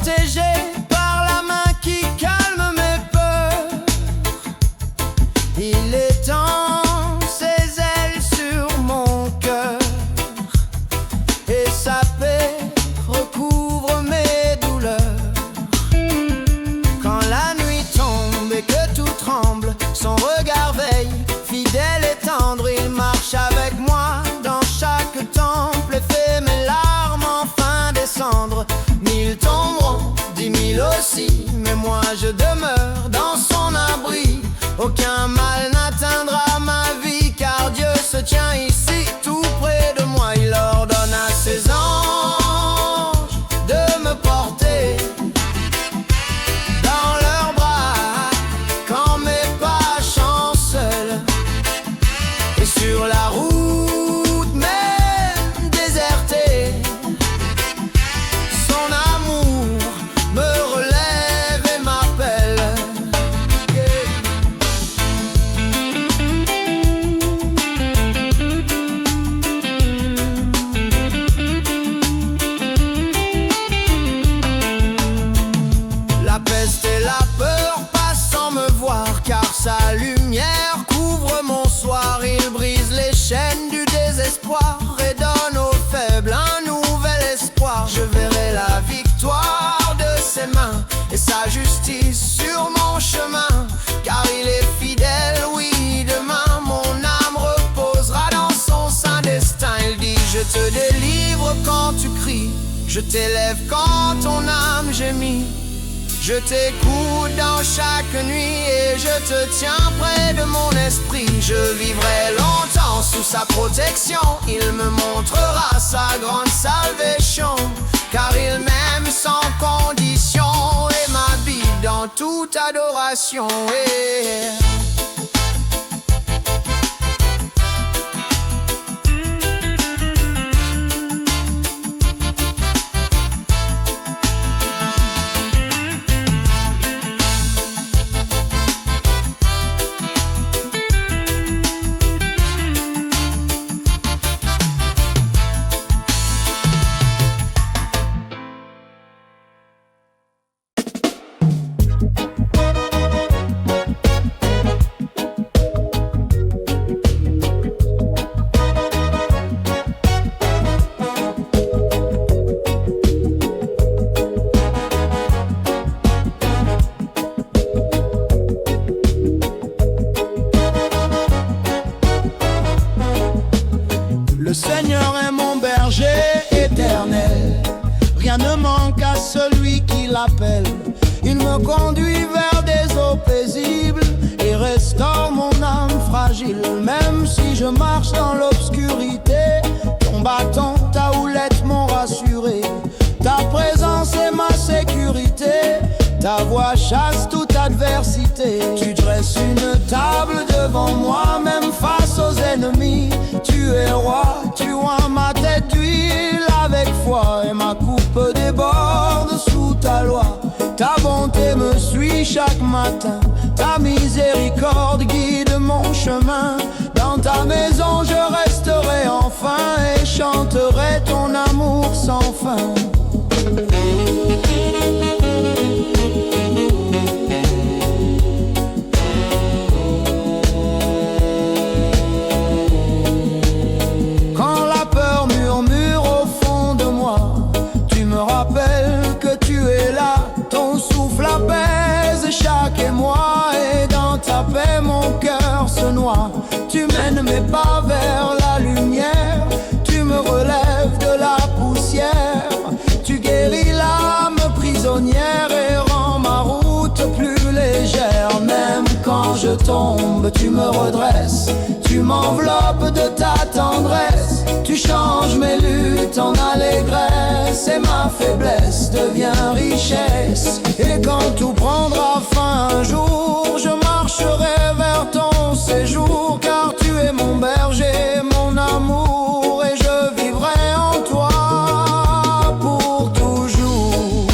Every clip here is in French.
protégé par la main qui calme mes peurs. Il étend ses ailes sur mon cœur et sa paix recouvre mes douleurs. Quand la nuit tombe et que tout tremble, son regard veille, fidèle et tendre, il marche avec moi dans chaque temple et fait mes larmes enfin descendre. 1000 tomberont, 10 000 aussi, mais moi je demeure dans son abri. Aucun mal n'atteindra ma vie, car Dieu se tient ici tout près de moi. Il ordonne à ses anges de me porter dans leurs bras quand mes pas chancellent. Et sur la route même désertée, son amour me relève et m'appelle. La peste et la peur passent sans me voir, car sa lumière couvre mon soir. Il brise les chaînes du désespoir et donne aux faibles un nouvel espoir. Je verrai la victoire de ses mains et sa justice sur mon chemin, car il est fidèle, oui, demain mon âme reposera dans son saint destin. Il dit: je te délivre quand tu cries, je t'élève quand ton âme gémit. Je t'écoute dans chaque nuit et je te tiens près de mon esprit. Je vivrai longtemps sous sa protection, il me montrera sa grande salvation, car il m'aime sans condition et m'habite dans toute adoration. Le Seigneur est mon berger éternel, rien ne manque à celui qui l'appelle. Il me conduit vers des eaux paisibles et restaure mon âme fragile. Même si je marche dans l'obscurité, ton bâton, ta houlette m'ont rassuré. Ta présence est ma sécurité, ta voix chasse toute adversité. Tu dresses une table devant moi, même face aux ennemis. Tu es roi, tu oins ma tête d'huile avec foi, et ma coupe déborde sous ta loi. Ta bonté me suit chaque matin, ta miséricorde guide mon chemin. Dans ta maison je resterai enfin et chanterai ton amour sans fin. Quand la peur murmure au fond de moi, tu me rappelles que tu es là. Ton souffle apaise chaque émoi et dans ta paix mon cœur se noie. Tu mènes mes pas vers la lumière, tu me relèves de la poussière. Tu guéris l'âme prisonnière et rends ma route plus légère. Même quand je tombe, tu me redresses, tu m'enveloppes de ta tendresse. Tu changes mes luttes en allégresse et ma faiblesse devient richesse. Et quand tout prendra fin un jour, je marcherai vers ton séjour, car tu es mon berger, mon amour, et je vivrai en toi pour toujours.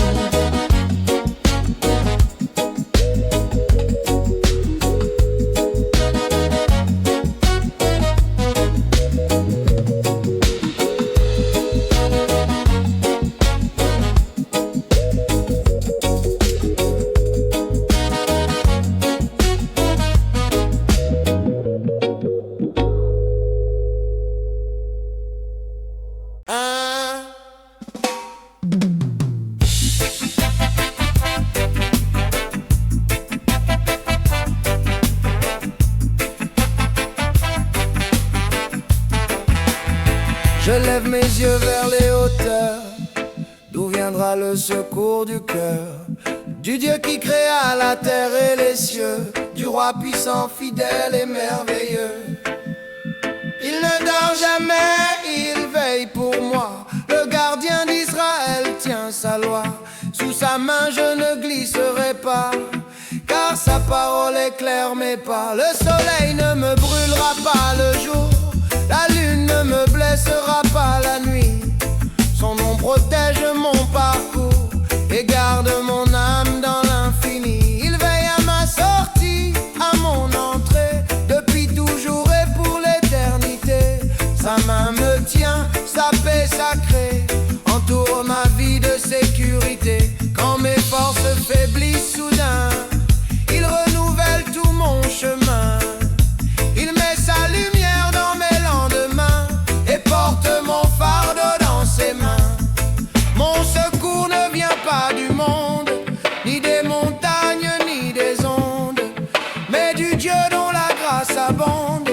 J'élève mes yeux vers les hauteurs, d'où viendra le secours du cœur, du Dieu qui créa la terre et les cieux, du roi puissant, fidèle et merveilleux. Il ne dort jamais, il veille pour moi. Le gardien d'Israël tient sa loi. Sous sa main je ne glisserai pas, car sa parole éclaire mes pas. Le soleil ne me brûlera pas le jour, la lune ne me blessera pas la nuit. Son nom protège mon parcours et garde mon âme dans l'infini. Il veille à ma sortie, à mon entrée, depuis toujours et pour l'éternité. Sa main me tient, sa paix sacrée entoure ma vie de sécurité. Quand mes forces faiblissent soudain, il renouvelle tout mon chemin. Il met sa lumière dans mes lendemains et porte mon fardeau dans ses mains. Mon secours ne vient pas du monde, ni des montagnes, ni des ondes, mais du Dieu dont la grâce abonde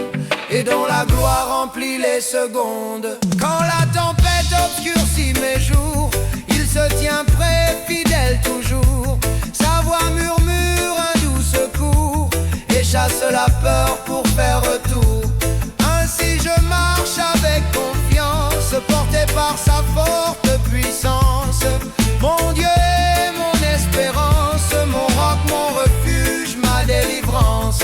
et dont la gloire remplit les secondes. Quand la tempête obscurcit mes jours, il se tient prêt, fidèle toujours. Sa voix murmure un doux secours et chasse la peur pour faire retour. Ainsi je marche avec confiance, porté par sa forte puissance. Mon Dieu est mon espérance, mon roc, mon refuge, ma délivrance.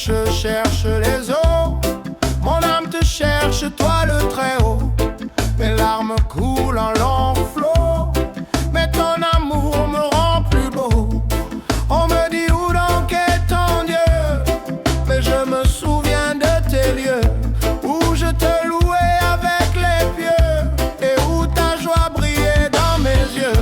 Je cherche les eaux, mon âme te cherche, toi le Très-Haut. Mes larmes coulent en longs flots, mais ton amour me rend plus beau. On me dit où donc est ton Dieu, mais je me souviens de tes lieux, où je te louais avec les pieux, et où ta joie brillait dans mes yeux.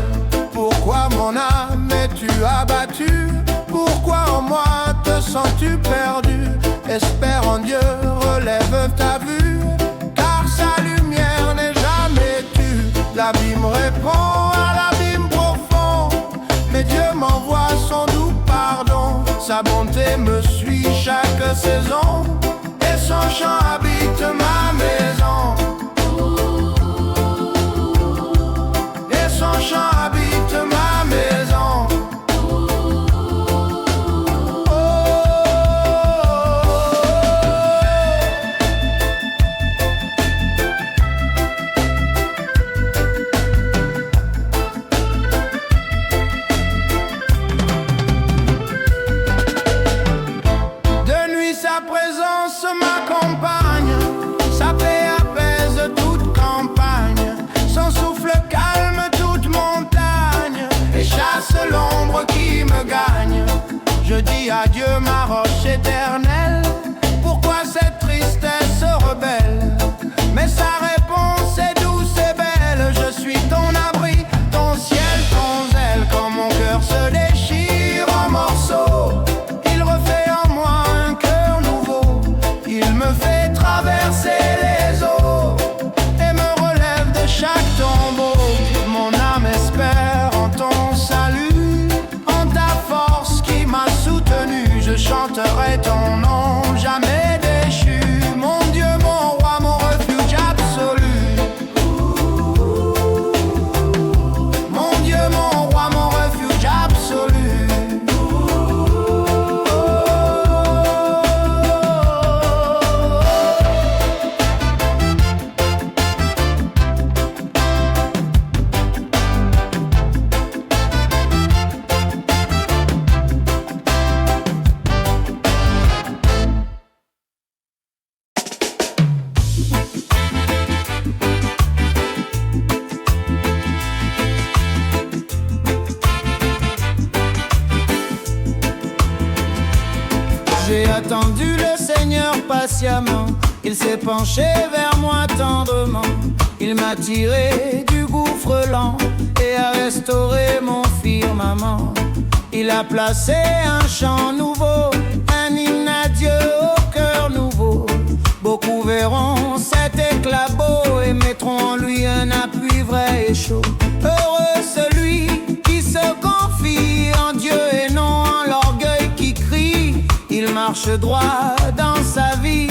Pourquoi mon âme es-tu abattue? Pourquoi en moi te sens-tu perdu? Espère en Dieu, relève ta vue, car sa lumière n'est jamais tue. L'abîme répond à l'abîme profond, mais Dieu m'envoie son doux pardon. Sa bonté me suit chaque saison, et son chant habite ma maison. Et son chant habite ma maison. Sa présence m'accompagne, sa paix apaise toute campagne, son souffle calme toute montagne et chasse l'ombre qui me gagne. Je dis adieu ma roche éternelle, pourquoi cette tristesse rebelle? Mais sa réponse est douce et belle, je suis ton abri, ton ciel, ton zèle. Quand mon cœur se déchire en morceaux, il refait en moi un cœur nouveau. Il me fait traverser les eaux et me relève de chaque tombeau. Mon âme espère en ton salut, en ta force qui m'a soutenu. Je chanterai ton J'ai attendu le Seigneur patiemment. Il s'est penché vers moi tendrement. Il m'a tiré du gouffre lent et a restauré mon firmament. Il a placé un chant nouveau, un hymne à Dieu au cœur nouveau. Beaucoup verront cet éclat beau et mettront en lui un appui vrai et chaud. Heureux celui qui se confie en Dieu et non en l'orgueil qui crie. Il marche droit dans sa vie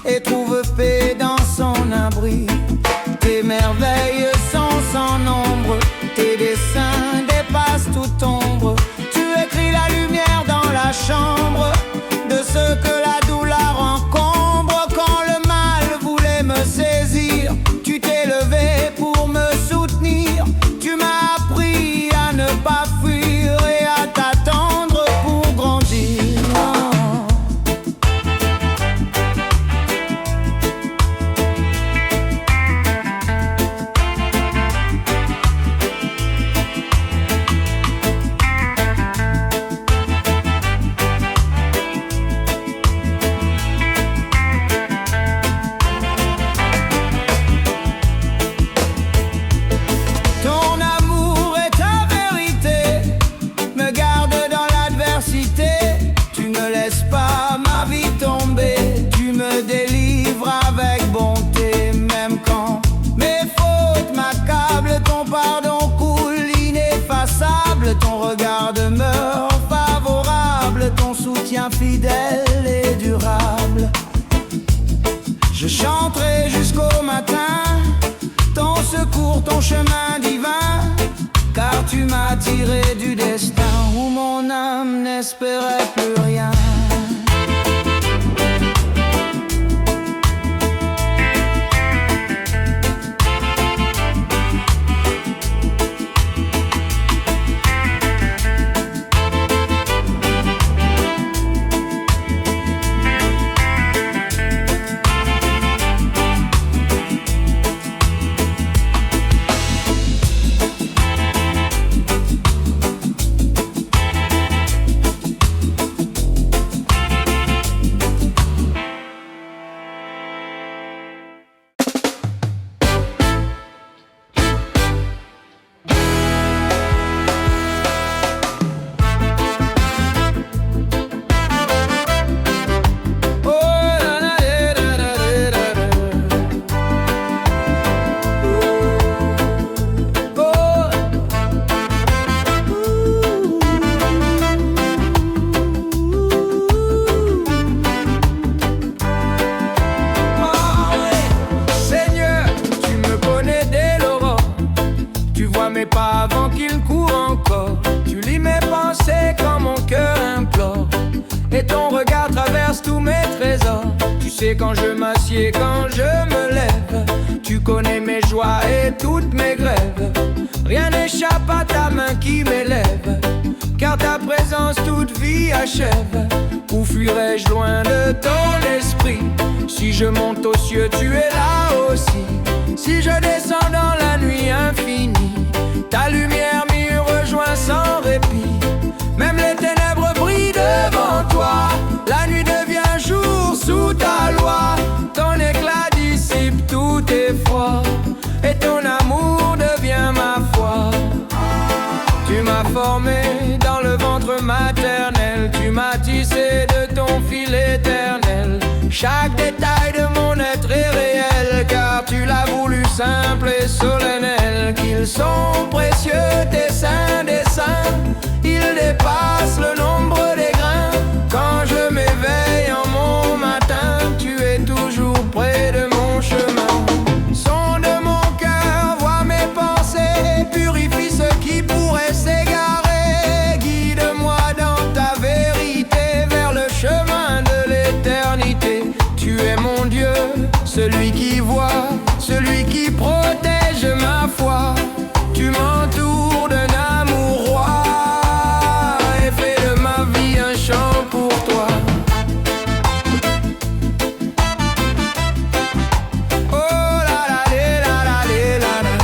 et trouve paix dans son abri. Tes merveilles sont sans nombre, tes desseins dépassent toute ombre. Tu écris la lumière dans la chambre de ceux que la douleur encombre. Quand le mal voulait me saisir, tu t'es levé pour me soutenir. Tu m'as appris à ne pas fuir et à t'attendre pour grandir. Ton regard demeure favorable, ton soutien fidèle et durable. Je chanterai jusqu'au matin ton secours, ton chemin divin, car tu m'as tiré du destin où mon âme n'espérait plus rien. Mais pas avant qu'il court encore. Tu lis mes pensées quand mon cœur implore, et ton regard traverse tous mes trésors. Tu sais quand je m'assieds, quand je me lève. Tu connais mes joies et toutes mes grèves. Rien n'échappe à ta main qui m'élève, car ta présence toute vie achève. Où fuirais-je loin de ton esprit? Si je monte aux cieux, tu es là aussi. Si je descends dans la nuit infinie, ta lumière m'y rejoint sans répit. Même les ténèbres brillent devant toi. La nuit devient jour sous ta loi. Ton éclat dissipe tout effroi, et ton amour devient ma foi. Tu m'as formé dans le ventre maternel. Tu m'as tissé de ton fil éternel. Chaque détail de mon être est réel, car tu l'as voulu simple et solennel. Qu'ils sont précieux tes saints desseins, ils dépassent le nombre des grains. Quand je m'éveille en mon matin, tu es toujours près de mon chemin. Sonde mon cœur, vois mes pensées, purifie ce qui pourrait s'égarer. Guide-moi dans ta vérité vers le chemin de l'éternité. Tu es mon Dieu, celui qui voit, celui qui protège ma foi. Tu m'entoures d'un amour roi et fais de ma vie un chant pour toi. Oh la la la la la la la.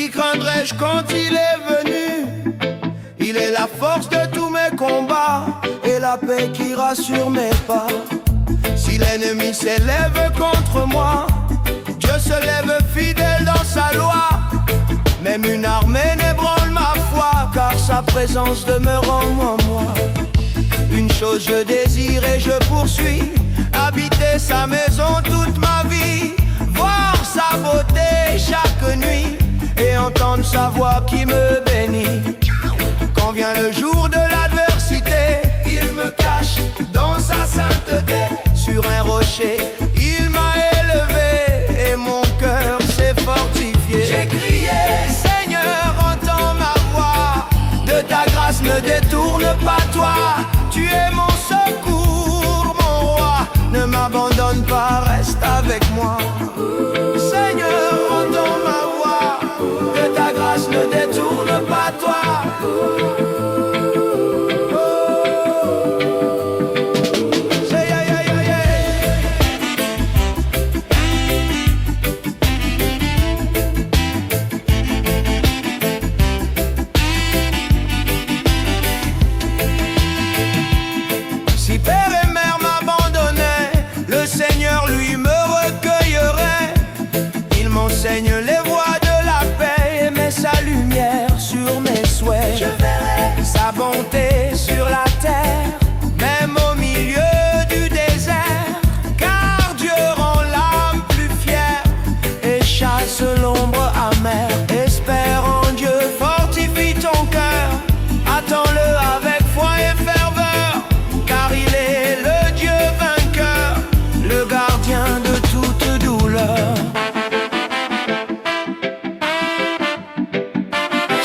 Qui craindrais-je quand il est venu? Il est la force de tous mes combats et la paix qui rassure mes pas. Si l'ennemi s'élève contre moi, Dieu se lève fidèle dans sa loi. Même une armée n'ébranle ma foi, car sa présence demeure en moi. Une chose je désire et je poursuis, habiter sa maison toute ma vie, voir sa beauté chaque nuit et entendre sa voix qui me bénit. Quand vient le jour de l'adversité, il me cache dans sa sainteté. Sur un rocher, il m'a élevé et mon cœur s'est fortifié. J'ai crié, Seigneur, entends ma voix. De ta grâce ne détourne pas toi. Tu es mon secours, mon roi. Ne m'abandonne pas, reste avec moi. Seigneur, entends ma voix. De ta grâce ne détourne pas toi. Si père et mère m'abandonnaient, le Seigneur lui me recueillerait. Il m'enseigne les voies de la paix et met sa lumière sur mes souhaits. Je verrai sa bonté sur la terre, même au milieu du désert. Car Dieu rend l'âme plus fière et chasse l'ombre amère. Espère en Dieu, fortifie ton cœur. Attends-le avec foi et ferveur, car il est le Dieu vainqueur, le gardien de toute douleur.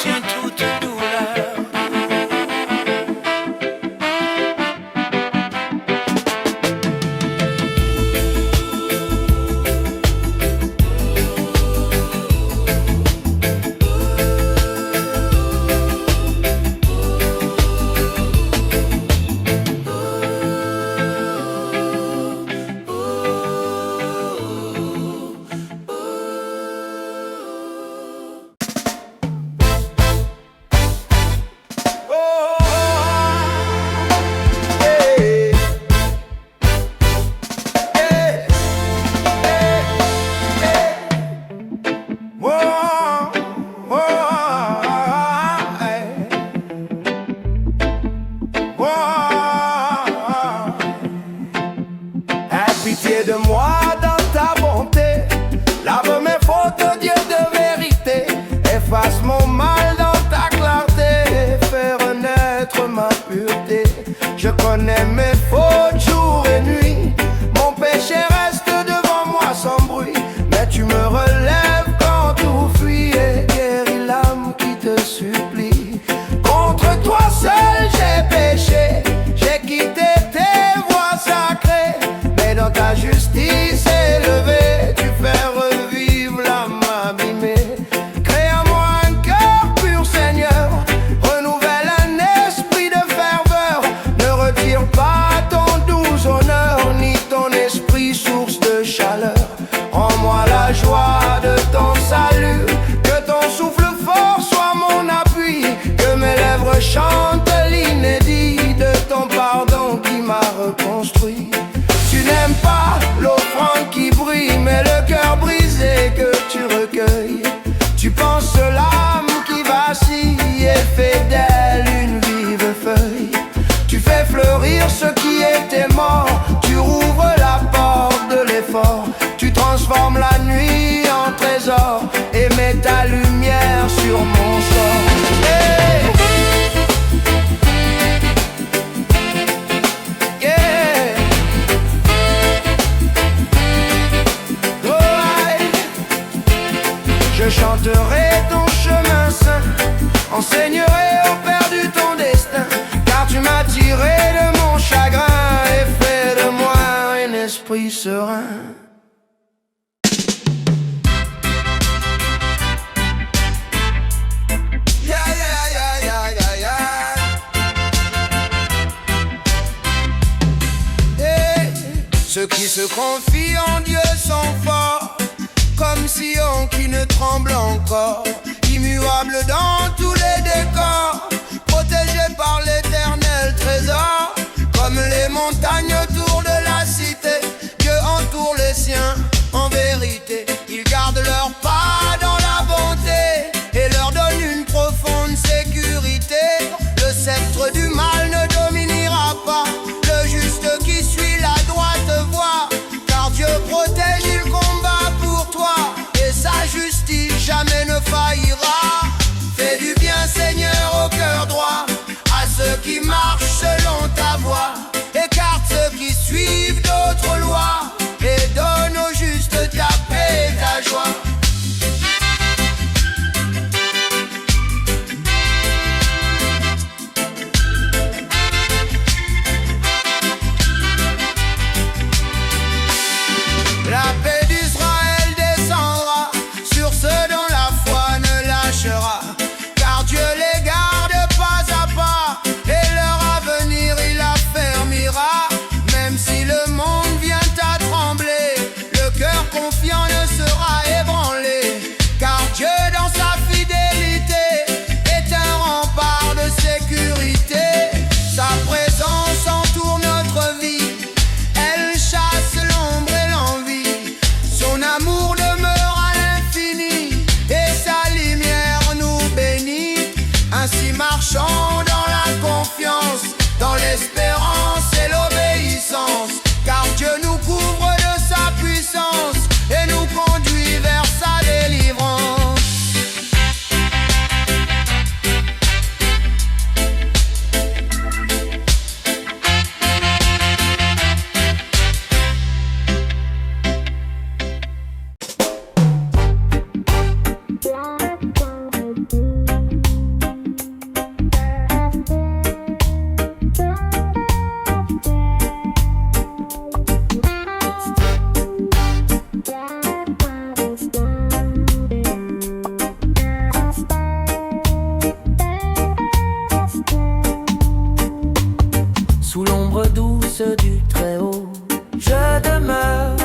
Tiens toute douleur. Aie pitié de moi dans ta bonté, lave mes fautes, Dieu de vérité, efface mon mal dans ta clarté, fais renaître ma pureté. Je connais mes fautes jour et nuit, mon péché reste devant moi sans bruit, mais tu me relèves quand tout fuit et guéris l'âme qui te supplie. Contre toi seul j'ai péché, j'ai quitté tes voies sacrées, mais dans ta justice élevée, tu fais revivre l'âme abîmée. Crée en moi un cœur pur, Seigneur, renouvelle un esprit de ferveur. Ne retire pas ton doux honneur, ni ton esprit source de chaleur. Rends-moi la joie de ton salut, que ton souffle fort soit mon appui, que mes lèvres chantent l'inédit de ton pardon qui m'a reconstruit. Tu n'aimes pas l'offrande qui brille, mais le cœur brisé que tu recueilles. Tu penses l'âme qui vacille et fait d'elle une vive feuille. Tu fais fleurir ce qui était mort, tu rouvres la porte de l'effort. Tu transformes la nuit en trésor et mets ta lumière sur mon sort. Hey! Yeah! Oh, aïe. Je chanterai ton chemin saint, enseignerai au perdu ton destin, car tu m'as tiré de mon chagrin et fait de moi un esprit serein. Ceux qui se confient en Dieu sont forts, comme Sion qui ne tremble encore. dans tous les décors, protégé par l'éternel trésor. Comme les montagnes autour de la cité, Dieu entoure les siens en vérité. Il garde leur pas dans la bonté et leur donne une profonde sécurité. Le sceptre du mal ne dominera pas le juste qui suit la droite voie, car Dieu protège, il combat pour toi et sa justice jamais ne faillira. Fais du bien, Seigneur, au cœur droit à ceux qui marchent selon ta voie. Écarte ceux qui suivent d'autres lois et donne au juste ta paix et ta joie. La paix d'Israël descendra sur ceux dont la foi ne lâchera, car Dieu les garde pas à pas et leur avenir il affermira. Même si le monde vient à trembler, le cœur confiant ne sera ébranlé, car Dieu dans sa fidélité est un rempart de sécurité. Sa présence entoure notre vie, elle chasse l'ombre et l'envie. Son amour demeure à l'infini et sa lumière nous bénit. Ainsi marchons dans la confiance, dans l'espérance et l'obéissance, car Dieu nous couvre de sa puissance et nous conduit vers sa délivrance. Sous l'ombre douce du Très-Haut, je demeure,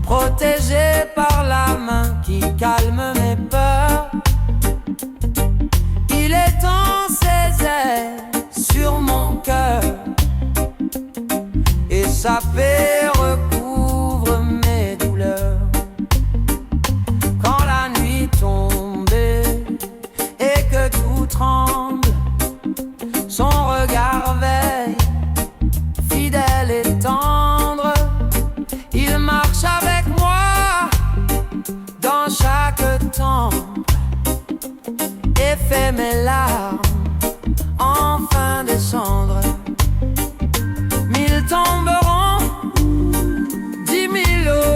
protégé par la main qui calme mes peurs. Il étend ses ailes sur mon cœur et sa paix recouvre mes douleurs. Quand la nuit tombe et que tout tremble, son regard veille, fidèle et tendre. Il marche avec moi dans chaque temps et fait mes larmes enfin descendre. 1000 tomberont, 10 000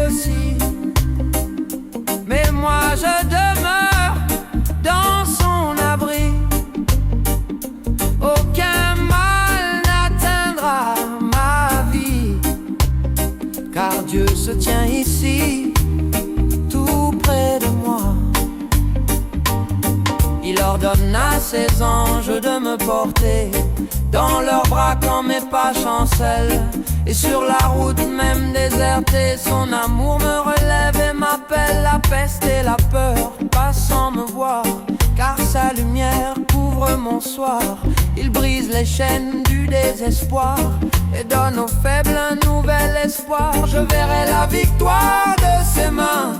aussi, mais moi je demeure dans son abri. Aucun mal n'atteindra ma vie, car Dieu se tient ici, tout près de moi. Il ordonne à ses anges de me porter dans leurs bras quand mes pas chancellent. Et sur la route même désertée, son amour me relève et m'appelle. La peste et la peur passent sans me voir, car sa lumière couvre mon soir. Il brise les chaînes du désespoir et donne aux faibles un nouvel espoir. Je verrai la victoire de ses mains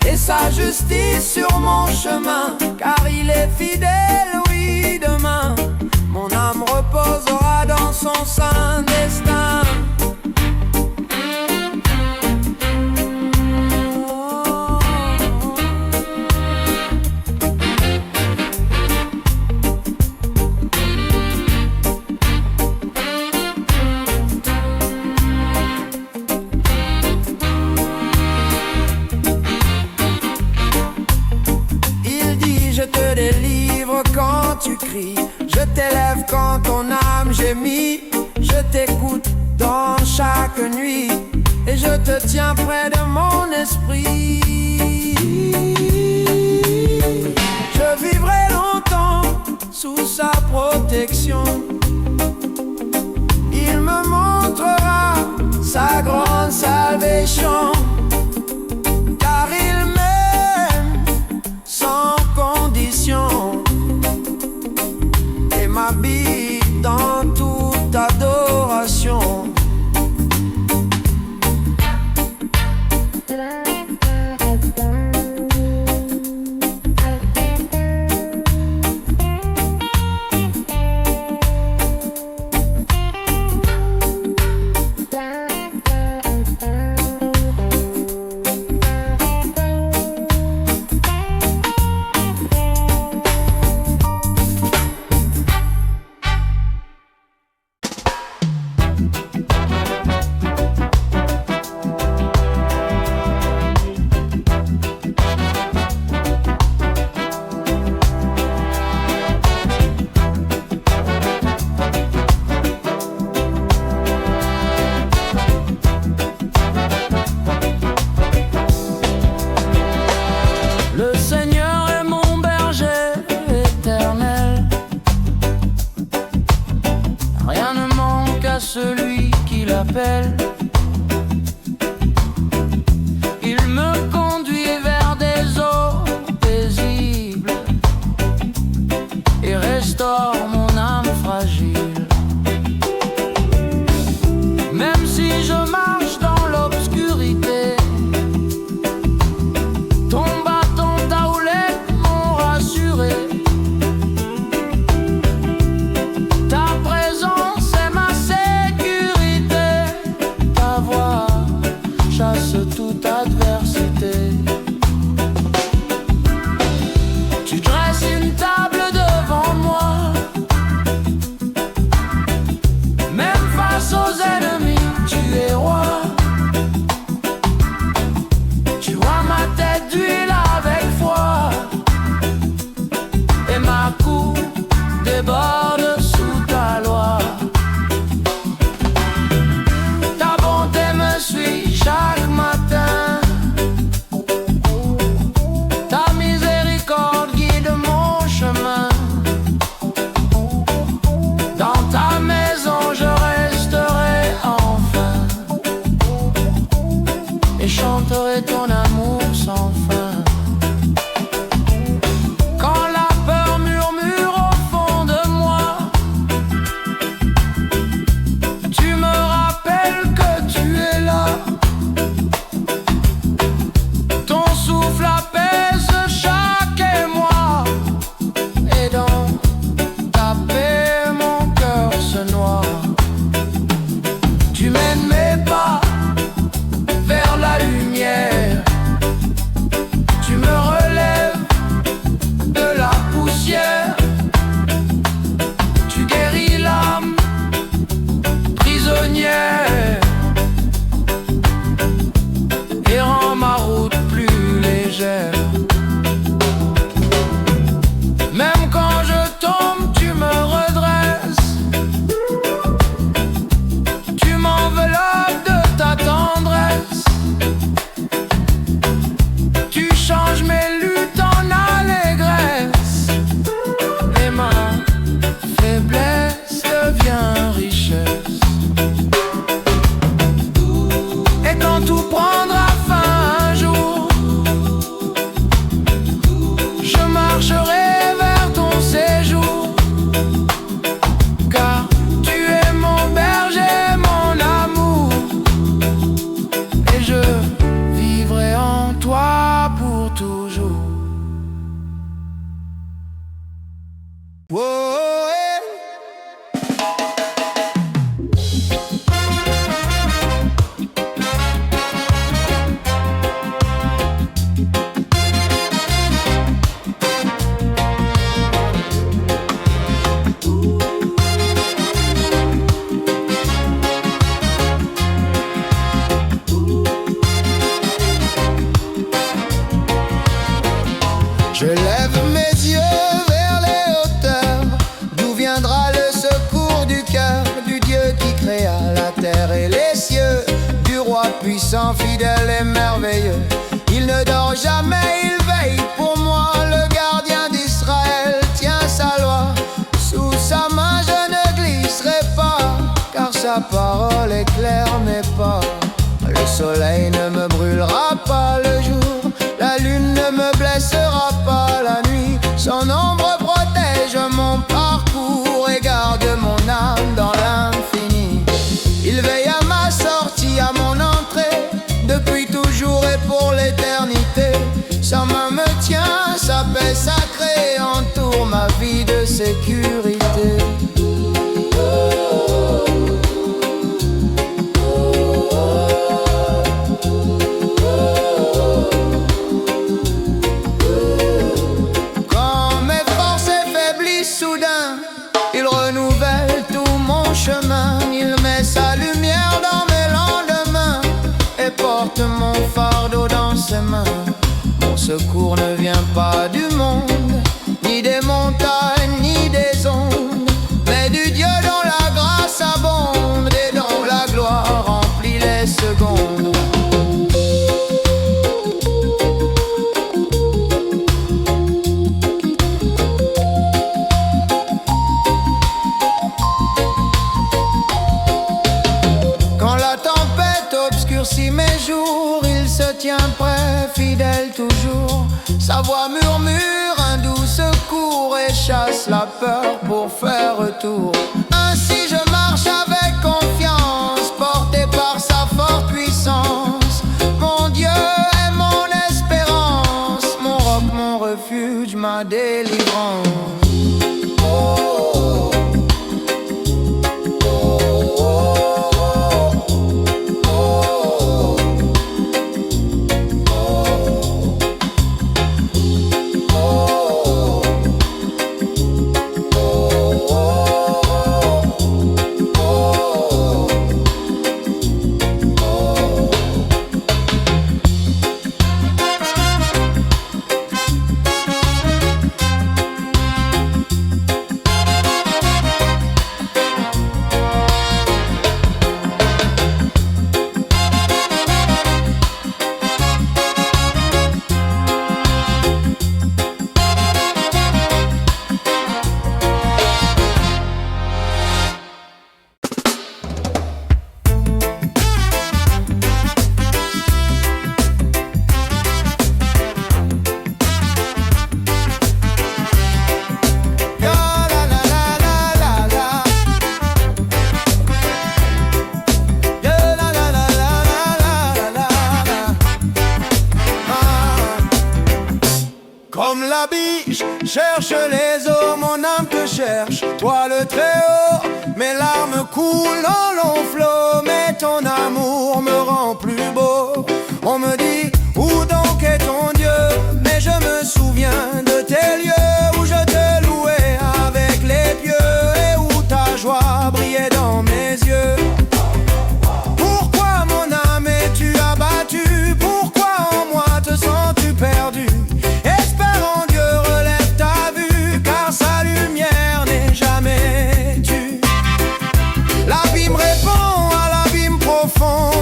et sa justice sur mon chemin, car il est fidèle, oui, demain mon âme reposera dans son saint destin. Je te délivre quand tu cries, je t'élève quand ton âme gémit. Je t'écoute dans chaque nuit et je te tiens près de mon esprit. Je vivrai longtemps sous sa protection. Il me montrera sa grande salvation, car il m'aime sans compte. m'interpelle. Il me conduit vers des eaux paisibles et restaure mon âme fragile. Même si je marche dans l'obscurité, ton bâton, ta houlette m'ont rassuré. Ta présence est ma sécurité. Ta voix chasse toute adversité. Tu dresses une table devant moi, même face aux ennemis, tu es roi. Tu vois ma tête d'huile avec foi, et ma coupe déborde sous ta loi. Ta bonté me suit chaque matin, ta miséricorde guide mon chemin. Dans ta maison je resterai enfin et chanterai ton amour sans fin. Quand la peur murmure au fond de moi, tu me rappelles que tu es là. Ton souffle apaise chaque émoi, et dans ta paix mon cœur se noie. Tu mènes mes pas vers la lumière, tu me relèves de la poussière. Tu guéris l'âme prisonnière et rends ma route plus légère. Même quand je tombe, tu me redresses. Tu m'enveloppes de ta tendresse. Tu changes mes luttes en allégresse, et ma faiblesse devient richesse. Et quand tout prendra fin un jour, je marcherai vers ton séjour, car tu es mon berger, mon amour, et je vivrai en toi pour toujours. Whoa, eh. Je lève mes yeux vers les hauteurs, d'où viendra le secours du cœur du Dieu qui créa la terre et les cieux, du roi puissant, fidèle et merveilleux. Il ne dort jamais, il veille pour moi. Le gardien d'Israël tient sa loi. Sous sa main je ne glisserai pas, car sa parole est claire, n'est pas. Le soleil ne me brûlera pas le jour, la lune ne me blessera pas la nuit. Son ombre protège mon parcours et garde mon âme dans l'infini. Il veille à ma sortie, à mon entrée, depuis toujours et pour l'éternité. Sa main me tient, sa paix sacrée entoure ma vie de sécurité. Soudain, il renouvelle tout mon chemin. Il met sa lumière dans mes lendemains et porte mon fardeau dans ses mains. Mon secours ne vient pas du monde, ni des montagnes, ni des ondes, mais du Dieu dont la grâce abonde et dont la gloire remplit les secondes. Quand la murmure un doux secours et chasse la peur pour faire retour. Ainsi je marche avec confiance, porté par sa forte puissance. Mon Dieu est mon espérance, mon roc, mon refuge, ma délivrance. Comme la biche cherche les eaux, mon âme te cherche, toi le Très-Haut. Mes larmes coulent en long flot, mais ton amour me rend plus beau. On me dit, où donc est ton Dieu? Mais je me souviens de tes lieux où je te louais avec les pieux et où ta joie brillait dans mes yeux. Pourquoi mon âme es-tu abattue? Pourquoi en moi te sens-tu perdu?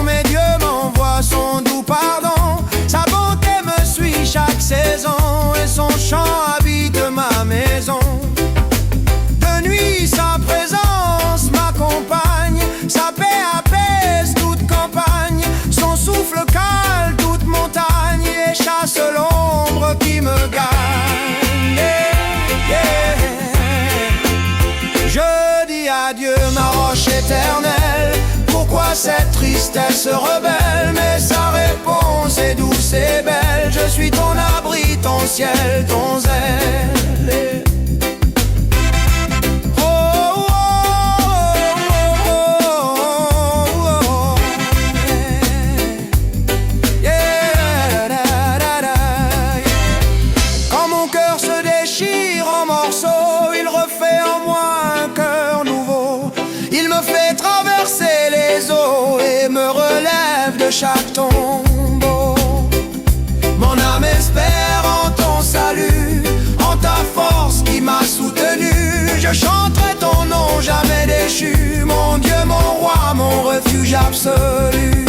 Mais Dieu m'envoie son doux pardon. Sa bonté me suit chaque saison et son chant habite ma maison. De nuit sa présence m'accompagne, sa paix apaise toute campagne. Son souffle cale toute montagne et chasse l'ombre qui me gagne. Je dis adieu ma roche éternelle. Pourquoi cette tristesse rebelle? Mais sa réponse est douce et belle. Je suis ton abri, ton ciel, ton zèle. Quand mon cœur se déchire en morceaux, il refait en moi un cœur nouveau. Il me fait traverser les eaux et me relève de chaque tombeau. Mon âme espère en ton salut, en ta force qui m'a soutenu. Je chanterai ton nom jamais déchu, mon Dieu, mon roi, mon refuge absolu.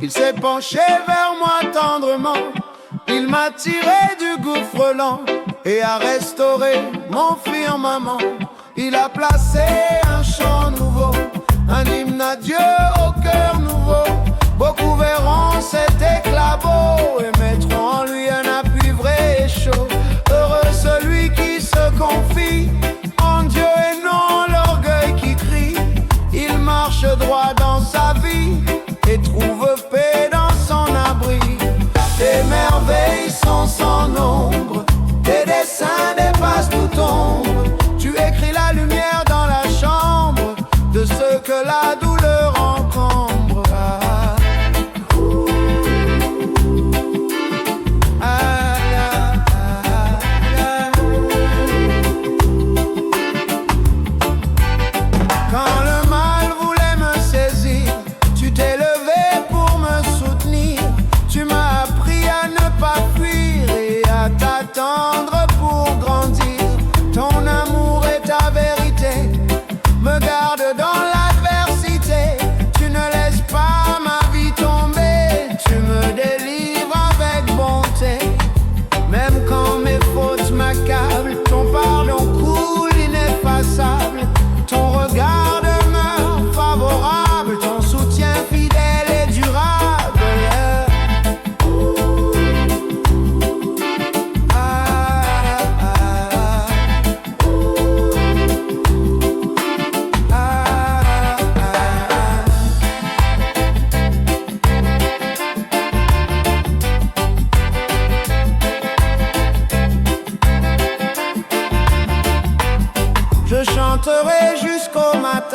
Il s'est penché vers moi tendrement. Il m'a tiré du gouffre lent et a restauré mon firmament. Il a placé un chant nouveau, un hymne à Dieu au cœur nouveau. Beaucoup verront cet éclat beau et mettront en lui un appui vrai et chaud. Heureux celui qui se confie en Dieu et non l'orgueil qui crie. Il marche droit dans sa vie et trouve paix dans son abri. Tes merveilles sont sans nombre, tes desseins dépassent toute ombre. Tu écris la lumière dans la chambre de ceux que la douleur encombre.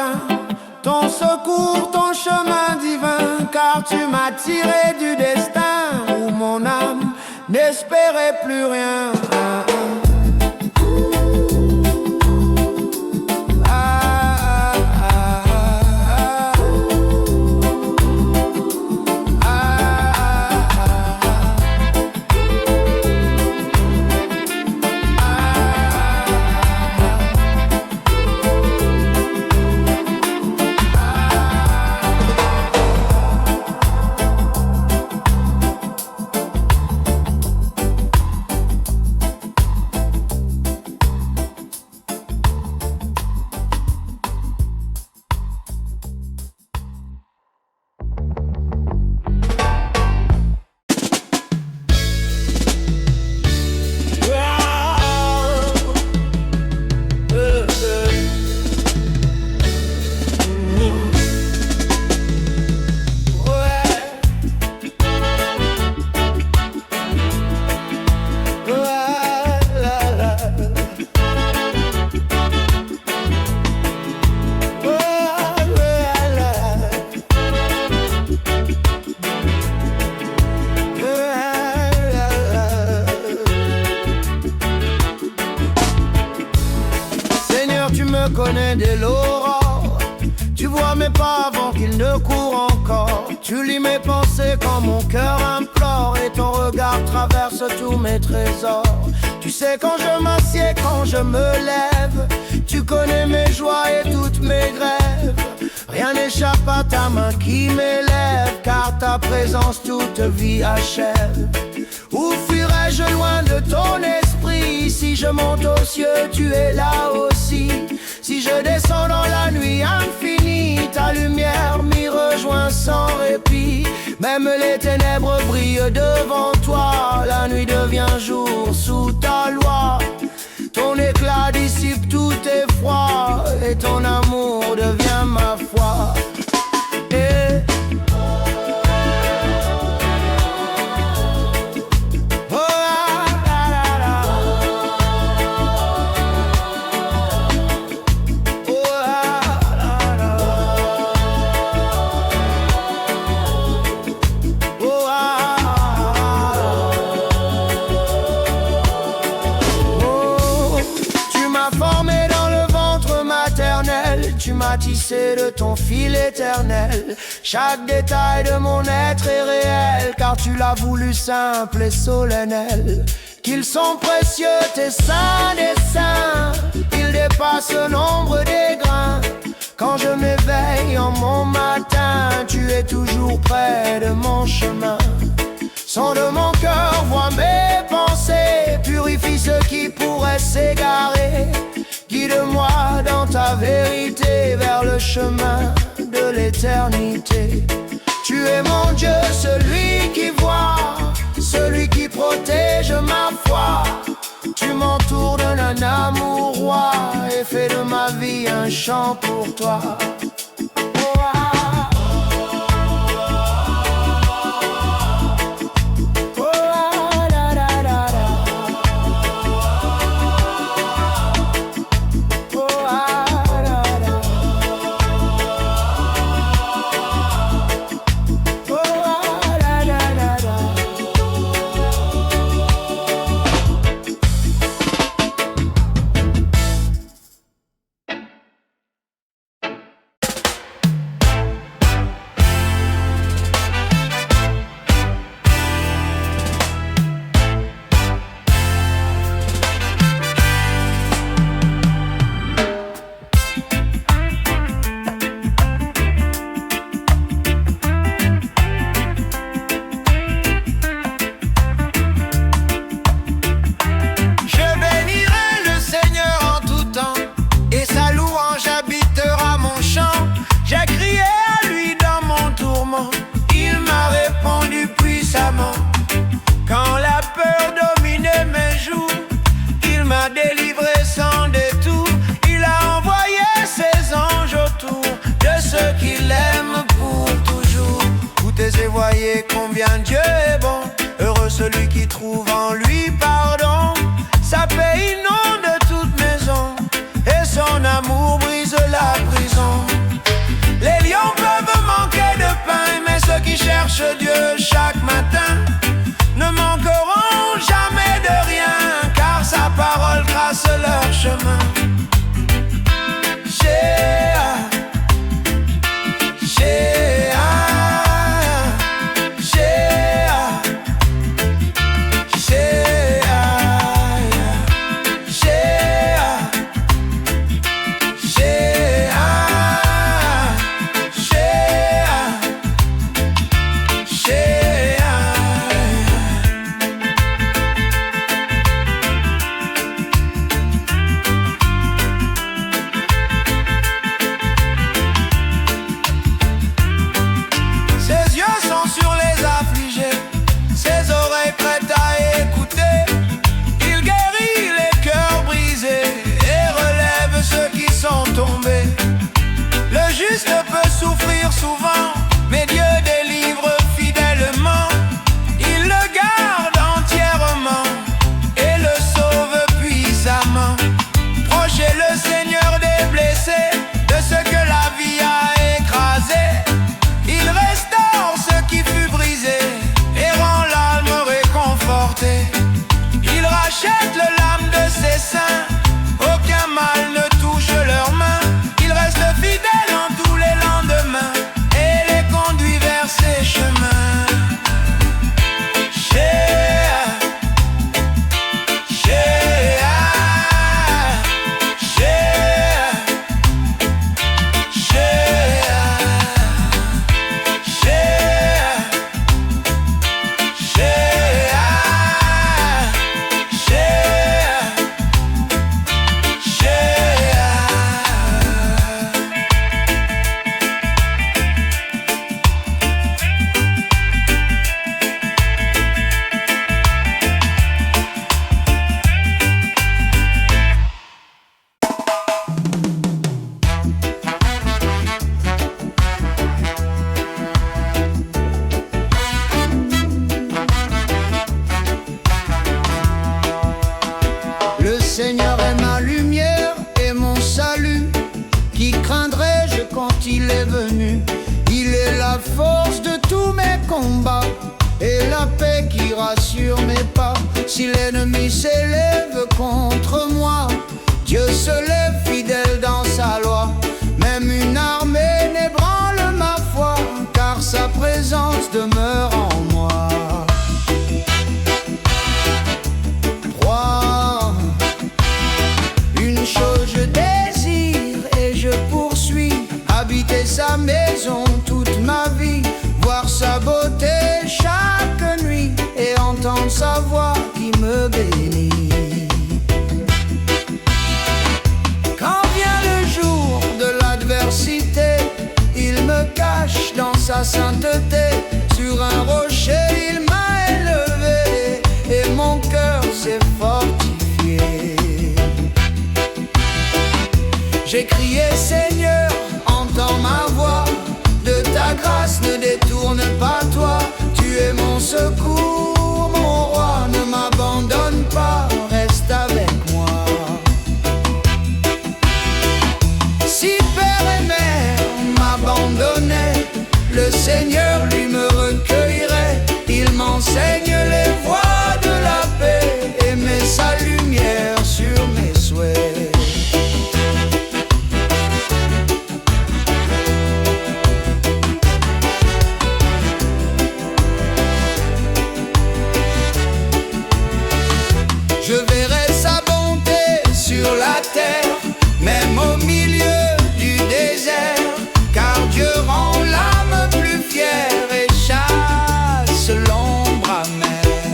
matin, ton secours, ton chemin divin, car tu m'as tiré du destin où mon âme n'espérait plus rien. Connais dès l'aurore, tu vois mes pas avant qu'ils ne courent encore. Tu lis mes pensées quand mon cœur implore, et ton regard traverse tous mes trésors. Tu sais quand je m'assieds, quand je me lève, tu connais mes joies et toutes mes grèves. Rien n'échappe à ta main qui m'élève, car ta présence toute vie achève. Où fuirais-je loin de ton esprit? Si je monte aux cieux, tu es là aussi. Si je descends dans la nuit infinie, ta lumière m'y rejoint sans répit. Même les ténèbres brillent devant toi, la nuit devient jour sous ta loi. Ton éclat dissipe tout effroi, et ton amour devient ma foi. Tu m'as tissé de ton fil éternel. Chaque détail de mon être est réel, car tu l'as voulu simple et solennel. Qu'ils sont précieux tes saints desseins, ils dépassent le nombre des grains. Quand je m'éveille en mon matin, tu es toujours près de mon chemin. Son de mon cœur voit mes pensées, purifie ceux qui pourraient s'égarer. Guide-moi dans ta vérité vers le chemin de l'éternité. Tu es mon Dieu, celui qui voit, celui qui protège ma foi. Tu m'entoures d'un amour roi et fais de ma vie un chant pour toi. Quand la peur dominait mes jours, il m'a délivré sans détour. Il a envoyé ses anges autour de ceux qui l'aiment pour toujours. Écoutez et voyez combien Dieu est bon. Heureux celui qui trouve en lui pardon. Sa paix inonde toute maison et son amour brise la prison. juste peut souffrir souvent, mais Dieu délivre fidèlement. Il le garde entièrement et le sauve puissamment. Proche est le Seigneur des blessés, de ce que la vie a écrasé. Il restaure ce qui fut brisé et rend l'âme réconfortée. Il rachète l'âme de ses saints, aucun mal ne touche leurs mains. Il reste fidèle en tous les lendemains et les conduit vers ses chemins. Le Seigneur est ma lumière et mon salut. Qui craindrais-je quand il est venu? Il est la force de tous mes combats et la paix qui rassure mes pas. Si l'ennemi s'élève contre moi, Dieu se lève fidèle dans sa loi. Même une armée n'ébranle ma foi, car sa présence demeure en moi. Une chose je désire et je poursuis, habiter sa maison toute ma vie, voir sa beauté chaque nuit et entendre sa voix qui me bénit. Quand vient le jour de l'adversité, il me cache dans sa sainteté. Sur un rocher il m'a élevé et mon cœur s'est fortifié. J'ai crié Seigneur, entends ma voix. De ta grâce ne détourne pas toi. Tu es mon secours, mon roi. Ne m'abandonne pas, reste avec moi. Si père et mère m'abandonnaient, le Seigneur lui me recueillerait. Il m'enseigne les voies de la paix et met sa lumière sur mes souhaits. Je verrai sa bonté sur la terre, même au milieu du désert, car Dieu rend l'âme plus fière et chasse l'ombre amère.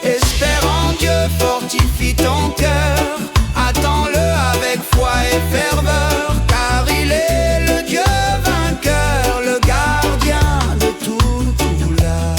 Espère en Dieu, fortifie ton cœur, attends-le avec foi et ferveur, car il est le Dieu vainqueur, le gardien de toute douleur.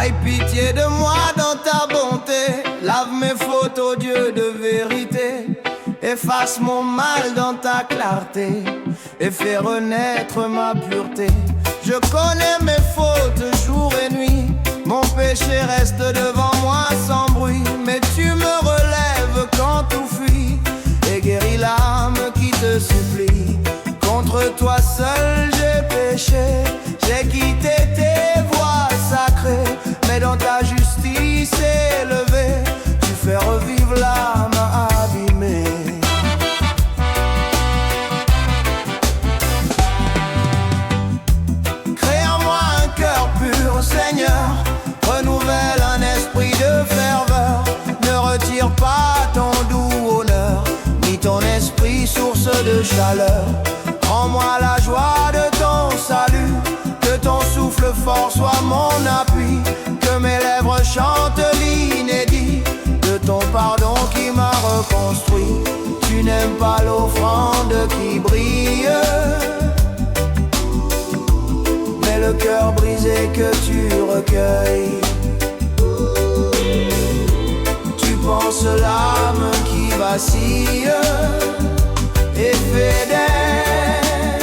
Aie pitié de moi dans ta bonté, lave mes fautes, ô Dieu de vérité. Efface mon mal dans ta clarté et fais renaître ma pureté. Je connais mes fautes jour et nuit, mon péché reste devant moi sans bruit. Mais tu me relèves quand tout fuit et guéris l'âme qui te supplie. Contre toi seul j'ai péché, j'ai quitté tes voies sacrées. Mais dans ta justice élevée, tu fais revivre l'âme abîmée. Crée en moi un cœur pur, Seigneur, renouvelle un esprit de ferveur. n'usurpent pas ton doux honneur, ni ton esprit source de chaleur. Rends-moi la joie de ton salut, que ton souffle fort soit mon appui, que mes lèvres chantent l'inédit de ton pardon qui m'a reconstruit. Tu n'aimes pas l'offrande qui brille, mais le cœur brisé que tu recueilles. Tu penses l'âme qui vacille et fait d'elle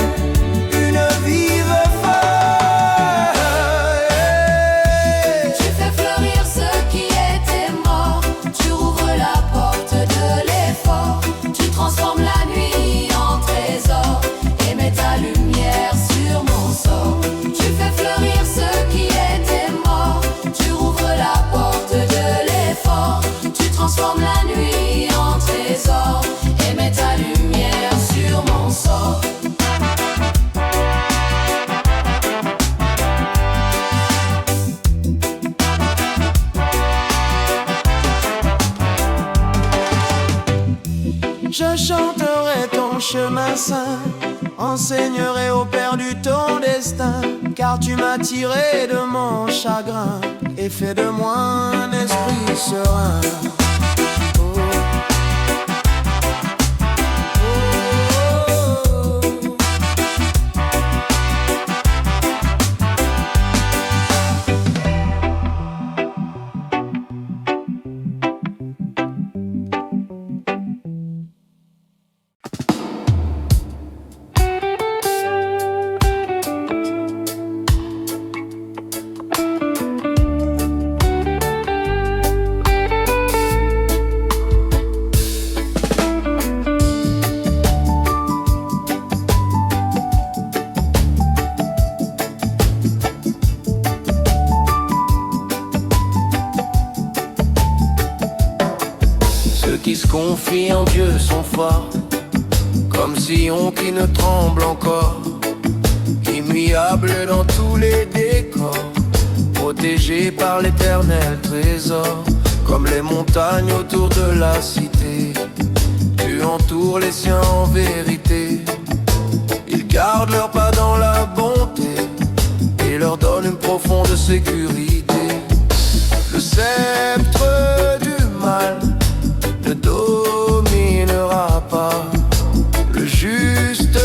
une vive feuille. Tu fais fleurir ce qui était mort, tu rouvres la porte de l'effort, tu transformes la nuit en trésor et mets ta lumière sur mon sort. Tu fais fleurir ce qui était mort, tu rouvres la porte de l'effort, tu transformes la nuit en trésor et mets ta lumière sur mon sort. Je chanterai ton chemin saint, enseignerai au perdu ton destin, car tu m'as tiré de mon chagrin et fait de moi un esprit serein. Oh. Ceux qui se confient en Dieu sont forts, comme Sion qui ne tremble encore, immuable dans tous les décors, protégé par l'éternel trésor. Comme les montagnes autour de la cité, tu entoures les siens en vérité. Ils gardent leur pas dans la bonté et leur donnent une profonde sécurité. Le sceptre du mal ne dominera pas, le juste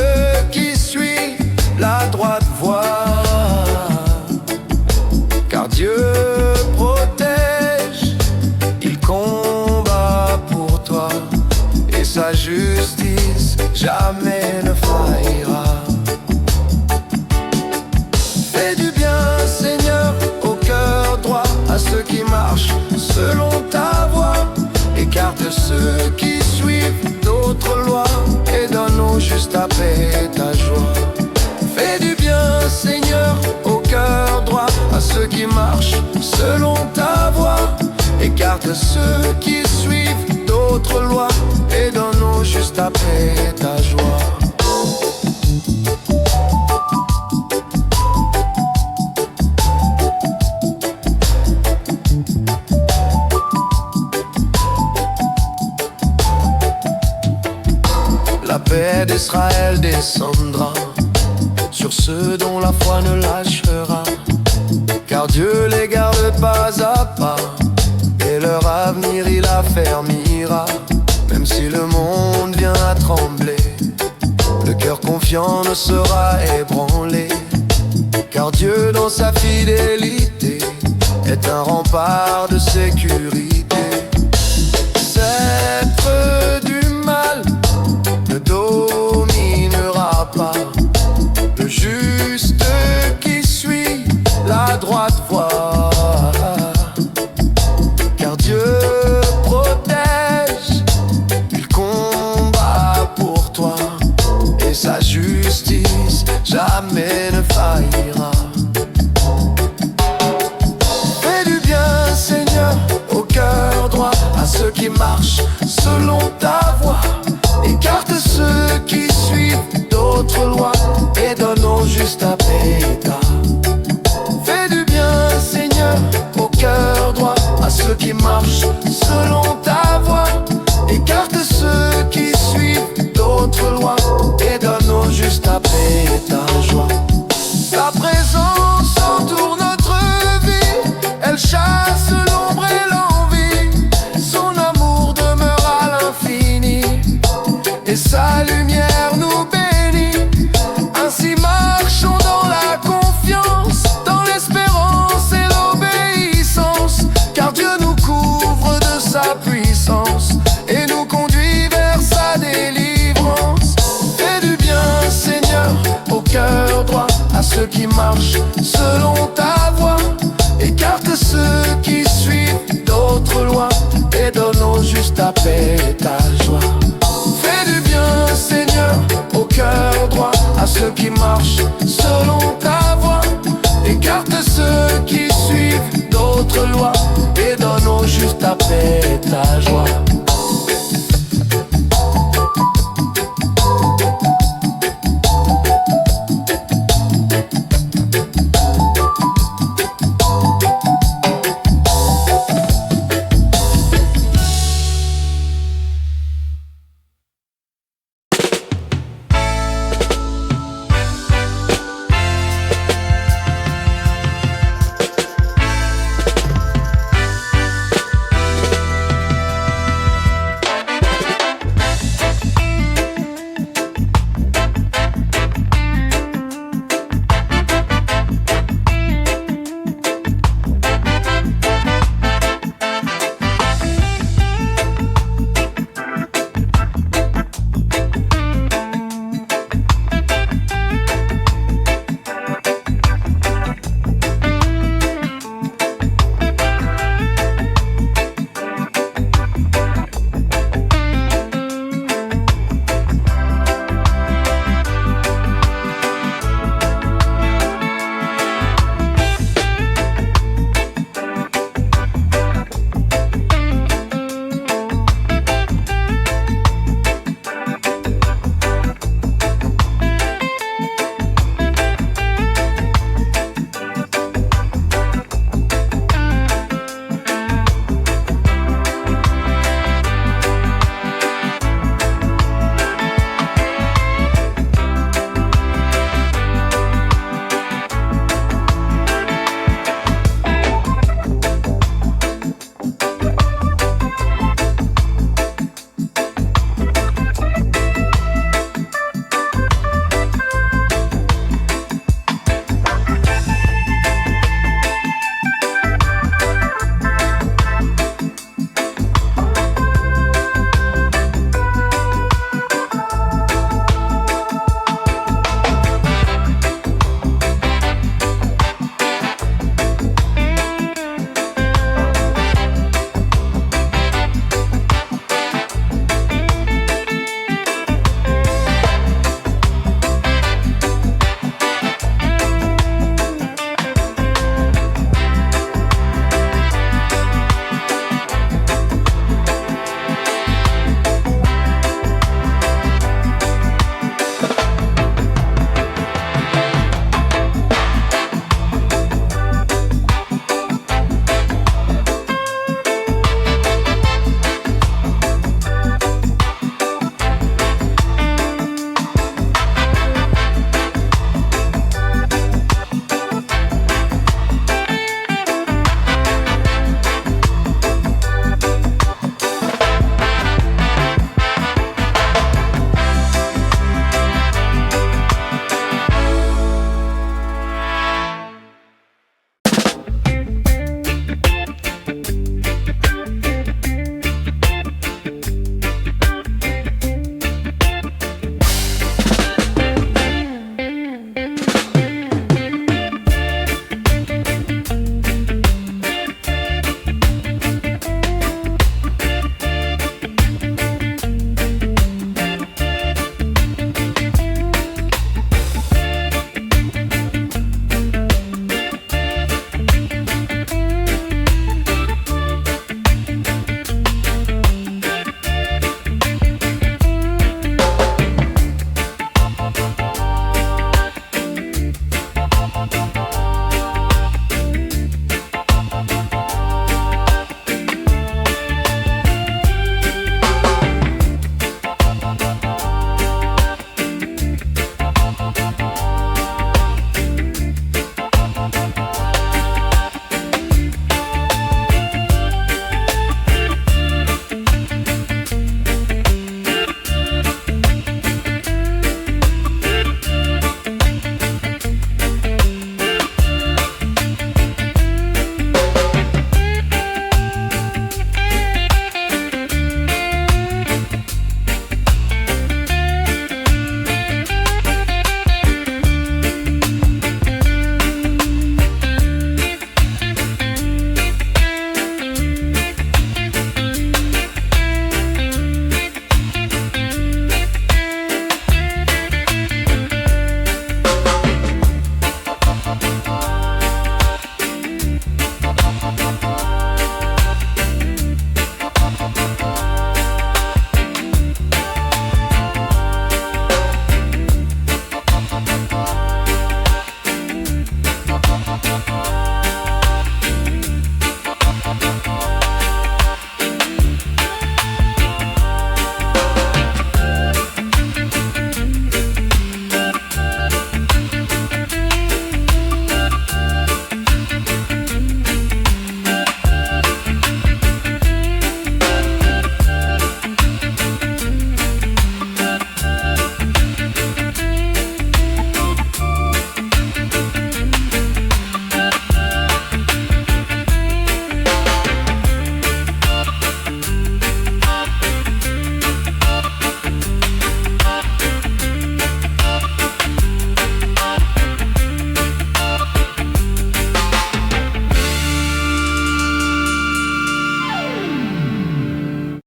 qui suit la droite voie, car Dieu protège, il combat pour toi, et sa justice jamais ne faillira. Fais du bien, Seigneur, au cœur droit, à ceux qui marchent selon ta voie. Écarte ceux qui suivent d'autres lois et donne au juste ta paix et ta joie. Fais du bien, Seigneur, au cœur droit, à ceux qui marchent selon ta voie. Écarte ceux qui suivent d'autres lois et donne au juste ta paix et ta joie. La paix d'Israël descendra sur ceux dont la foi ne lâchera, car Dieu les garde pas à pas et leur avenir il affermira. Même si le monde vient à trembler, le cœur confiant ne sera ébranlé, car Dieu dans sa fidélité est un rempart de sécurité. Sceptre du mal ne dominera pas, le juste qui suit la droite voie, car Dieu protège, il combat pour toi, et sa justice jamais ne faillira. Fais du bien, Seigneur, au cœur droit, à ceux qui marchent selon ta voie. Écarte ceux qui suivent d'autres lois et donne au juste ta paix et ta. Fais du bien, Seigneur, au cœur droit, à ceux qui marchent selon ta voie. ceux qui marchent selon ta voie. Écarte ceux qui suivent d'autres lois et donne au juste ta paix et ta joie. Fais du bien, Seigneur, au cœur droit à ceux qui marchent selon ta voie. Écarte ceux qui suivent d'autres lois et donne au juste ta paix et ta joie.